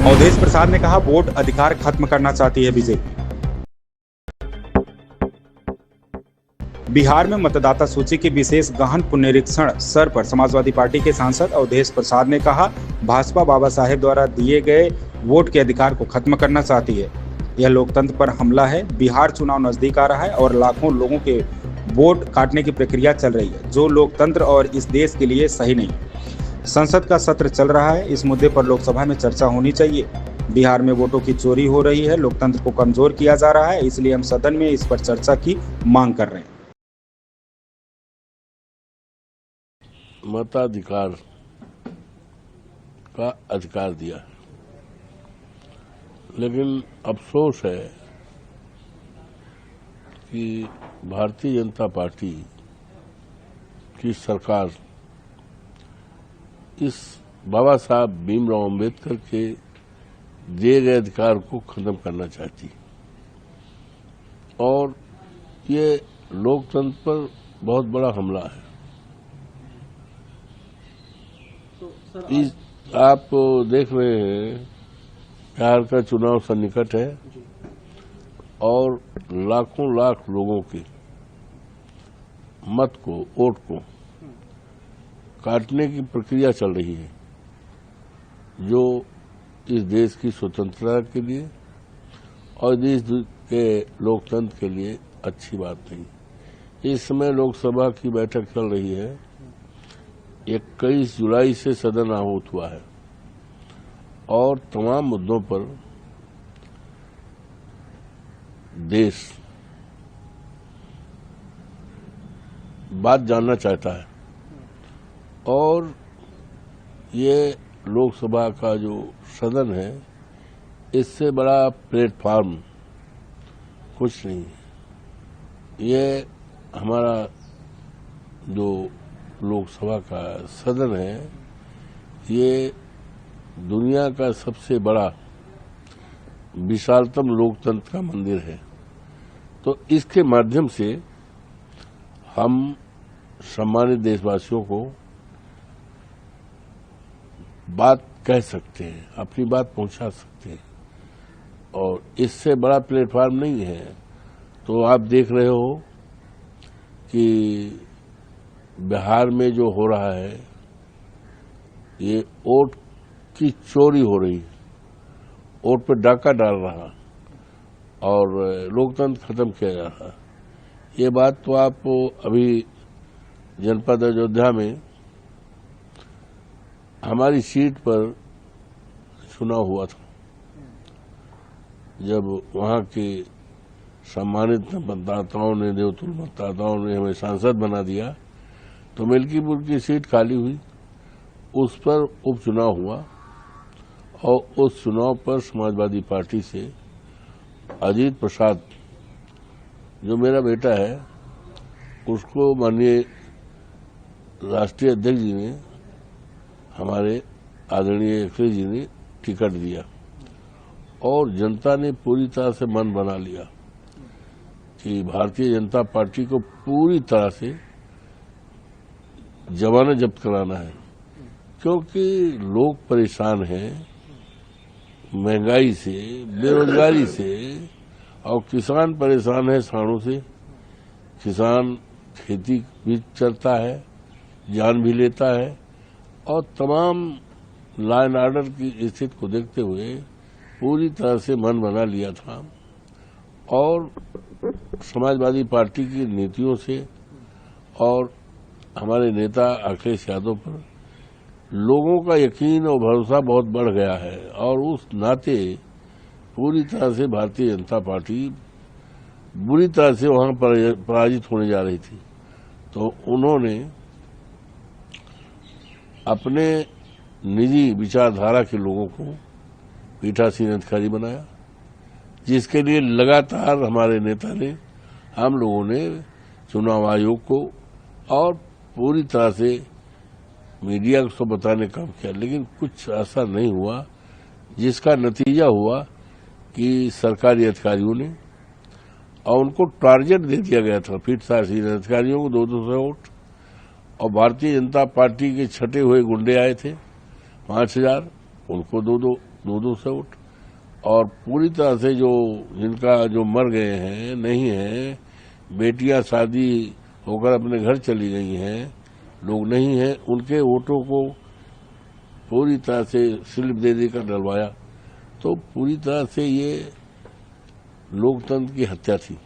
अवधेश प्रसाद ने कहा, वोट अधिकार खत्म करना चाहती है बीजेपी। बिहार में मतदाता सूची की विशेष गहन पुनरीक्षण सर पर समाजवादी पार्टी के सांसद अवधेश प्रसाद ने कहा, भाजपा बाबा साहेब द्वारा दिए गए वोट के अधिकार को खत्म करना चाहती है। यह लोकतंत्र पर हमला है। बिहार चुनाव नजदीक आ रहा है और लाखों लोगों के वोट काटने की प्रक्रिया चल रही है, जो लोकतंत्र और इस देश के लिए सही नहीं। संसद का सत्र चल रहा है, इस मुद्दे पर लोकसभा में चर्चा होनी चाहिए। बिहार में वोटों की चोरी हो रही है, लोकतंत्र को कमजोर किया जा रहा है, इसलिए हम सदन में इस पर चर्चा की मांग कर रहे हैं। मताधिकार का अधिकार दिया है, लेकिन अफसोस है कि भारतीय जनता पार्टी की सरकार इस बाबा साहब भीमराव अम्बेडकर के दिए गए अधिकार को खत्म करना चाहती और ये लोकतंत्र पर बहुत बड़ा हमला है। आप देख रहे हैं बिहार का चुनाव सन्निकट है और लाखों लाख लोगों के मत को, वोट को काटने की प्रक्रिया चल रही है, जो इस देश की स्वतंत्रता के लिए और देश के लोकतंत्र के लिए अच्छी बात नहीं। इस समय लोकसभा की बैठक चल रही है। 21 जुलाई से सदन आहूत हुआ है और तमाम मुद्दों पर देश बात जानना चाहता है और ये लोकसभा का जो सदन है, इससे बड़ा प्लेटफॉर्म कुछ नहीं है। ये हमारा जो लोकसभा का सदन है, ये दुनिया का सबसे बड़ा विशालतम लोकतंत्र का मंदिर है। तो इसके माध्यम से हम सम्मानित देशवासियों को बात कह सकते हैं, अपनी बात पहुंचा सकते हैं और इससे बड़ा प्लेटफॉर्म नहीं है। तो आप देख रहे हो कि बिहार में जो हो रहा है, ये वोट की चोरी हो रही है, वोट पर डाका डाल रहा और लोकतंत्र खत्म किया जा रहा। ये बात तो आप अभी जनपद अयोध्या में हमारी सीट पर चुनाव हुआ था, जब वहां के सम्मानित मतदाताओं ने, देवतुल्य मतदाताओं ने हमें सांसद बना दिया, तो मिल्कीपुर की सीट खाली हुई, उस पर उपचुनाव हुआ और उस चुनाव पर समाजवादी पार्टी से अजीत प्रसाद, जो मेरा बेटा है, उसको माननीय राष्ट्रीय अध्यक्ष जी ने, हमारे आदरणीय अखिलेश जी ने टिकट दिया और जनता ने पूरी तरह से मन बना लिया कि भारतीय जनता पार्टी को पूरी तरह से जमानत जब्त कराना है, क्योंकि लोग परेशान हैं महंगाई से, बेरोजगारी से और किसान परेशान है साड़ों से। किसान खेती भी चलता है, जान भी लेता है और तमाम लॉ एंड ऑर्डर की स्थिति को देखते हुए पूरी तरह से मन बना लिया था और समाजवादी पार्टी की नीतियों से और हमारे नेता अखिलेश यादव पर लोगों का यकीन और भरोसा बहुत बढ़ गया है और उस नाते पूरी तरह से भारतीय जनता पार्टी बुरी तरह से वहां पराजित होने जा रही थी। तो उन्होंने अपने निजी विचारधारा के लोगों को पीठासीन अधिकारी बनाया, जिसके लिए लगातार हमारे नेता ने, हम लोगों ने चुनाव आयोग को और पूरी तरह से मीडिया को बताने का काम किया, लेकिन कुछ ऐसा नहीं हुआ, जिसका नतीजा हुआ कि सरकारी अधिकारियों ने, और उनको टारगेट दे दिया गया था पीठासीन अधिकारियों को 200 वोट, और भारतीय जनता पार्टी के छटे हुए गुंडे आए थे 5000, उनको 2 200 वोट। और पूरी तरह से जो जिनका जो मर गए हैं, नहीं है, बेटियां शादी होकर अपने घर चली गई हैं, लोग नहीं हैं, उनके वोटों को पूरी तरह से स्लिप दे देकर डलवाया। तो पूरी तरह से ये लोकतंत्र की हत्या थी।